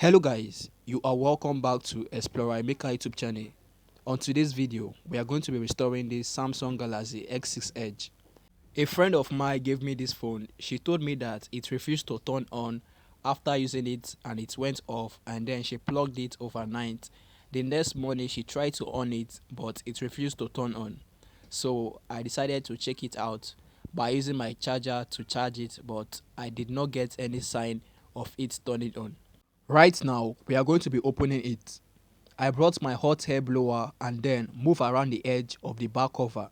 Hello guys, you are welcome back to Explorer Maker YouTube channel. On today's video, we are going to be restoring this Samsung Galaxy S6 Edge. A friend of mine gave me this phone. She told me that it refused to turn on after using it and it went off, and then she plugged it overnight. The next morning she tried to on it but it refused to turn on. So I decided to check it out by using my charger to charge it, but I did not get any sign of it turning on. Right now, we are going to be opening it. I brought my hot air blower and then move around the edge of the back cover.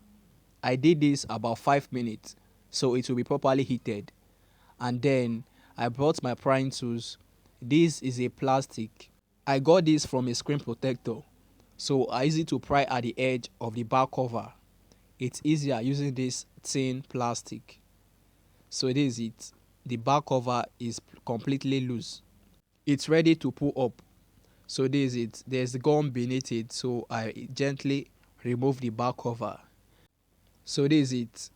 I did this about 5 minutes so it will be properly heated. And then I brought my prying tools. This is a plastic. I got this from a screen protector, so I use it to pry at the edge of the back cover. It's easier using this thin plastic. So this is it. The back cover is completely loose. It's ready to pull up. So this is it. There's gum beneath it, so I gently remove the back cover. So this is it.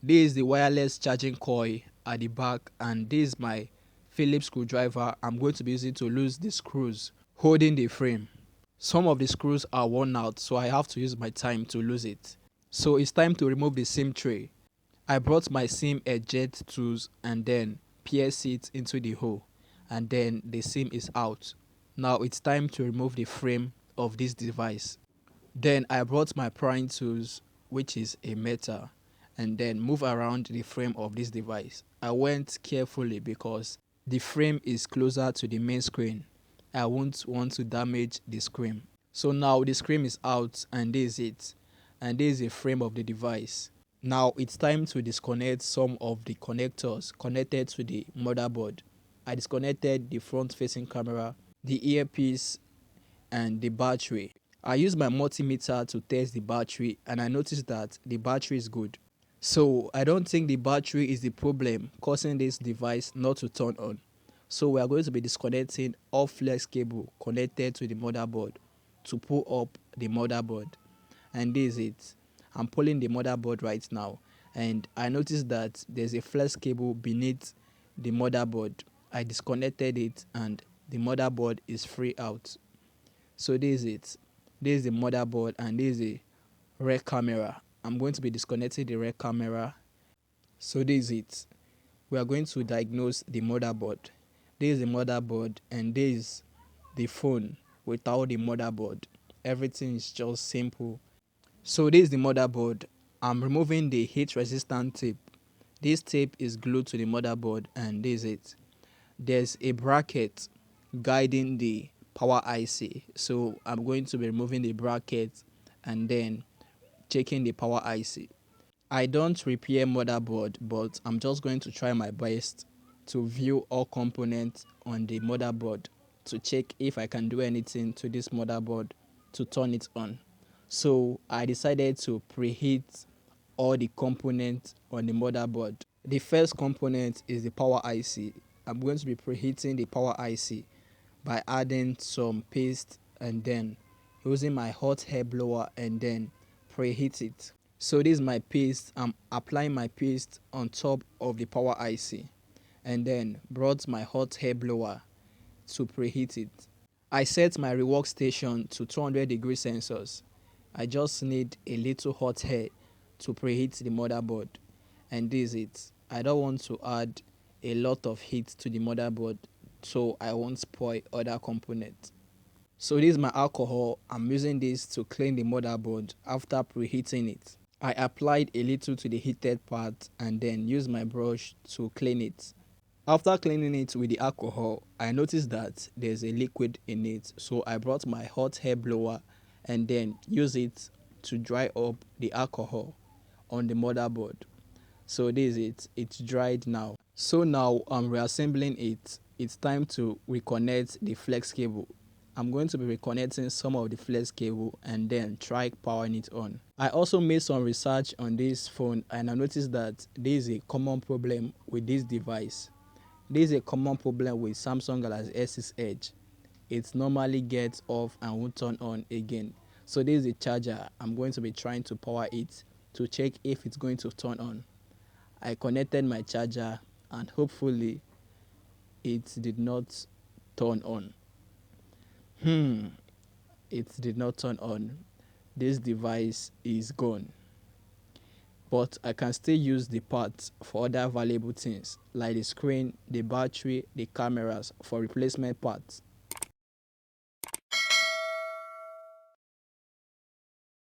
This is the wireless charging coil at the back, and this is my Phillips screwdriver I'm going to be using to loosen the screws holding the frame. Some of the screws are worn out, so I have to use my time to lose it. So it's time to remove the SIM tray. I brought my SIM eject tools and then pierce it into the hole, and then the SIM is out. Now it's time to remove the frame of this device. Then I brought my prying tools, which is a metal, and then move around the frame of this device. I went carefully because the frame is closer to the main screen. I won't want to damage the screen. So now the screen is out, and this is it. And this is the frame of the device. Now it's time to disconnect some of the connectors connected to the motherboard. I disconnected the front facing camera, the earpiece, and the battery. I used my multimeter to test the battery and I noticed that the battery is good. So I don't think the battery is the problem causing this device not to turn on. So we are going to be disconnecting all flex cable connected to the motherboard to pull up the motherboard. And this is it. I'm pulling the motherboard right now, and I noticed that there's a flex cable beneath the motherboard. I disconnected it and the motherboard is free out. So this is it. This is the motherboard and this is the rear camera. I'm going to be disconnecting the rear camera. So this is it. We are going to diagnose the motherboard. This is the motherboard and this is the phone without the motherboard. Everything is just simple. So this is the motherboard. I'm removing the heat resistant tape. This tape is glued to the motherboard and this is it. There's a bracket guiding the power IC. So I'm going to be removing the bracket and then checking the power IC. I don't repair motherboard, but I'm just going to try my best to view all components on the motherboard to check if I can do anything to this motherboard to turn it on. So I decided to preheat all the components on the motherboard. The first component is the power IC. I'm going to be preheating the power IC by adding some paste and then using my hot air blower and then preheat it. So this is my paste. I'm applying my paste on top of the power IC and then brought my hot air blower to preheat it. I set my rework station to 200 degrees Celsius. I just need a little hot air to preheat the motherboard, and this is it. I don't want to add a lot of heat to the motherboard so I won't spoil other components. So this is my alcohol. I'm using this to clean the motherboard after preheating it. I applied a little to the heated part and then used my brush to clean it. After cleaning it with the alcohol, I noticed that there's a liquid in it, so I brought my hot air blower and then used it to dry up the alcohol on the motherboard. So this is it. It's dried now. So now I'm reassembling it. It's time to reconnect the flex cable. I'm going to be reconnecting some of the flex cable and then try powering it on. I also made some research on this phone and I noticed that there is a common problem with this device. There is a common problem with Samsung Galaxy S6 Edge. It normally gets off and won't turn on again. So this is a charger. I'm going to be trying to power it to check if it's going to turn on. I connected my charger and hopefully it did not turn on. Hmm, it did not turn on. This device is gone. But I can still use the parts for other valuable things like the screen, the battery, the cameras for replacement parts.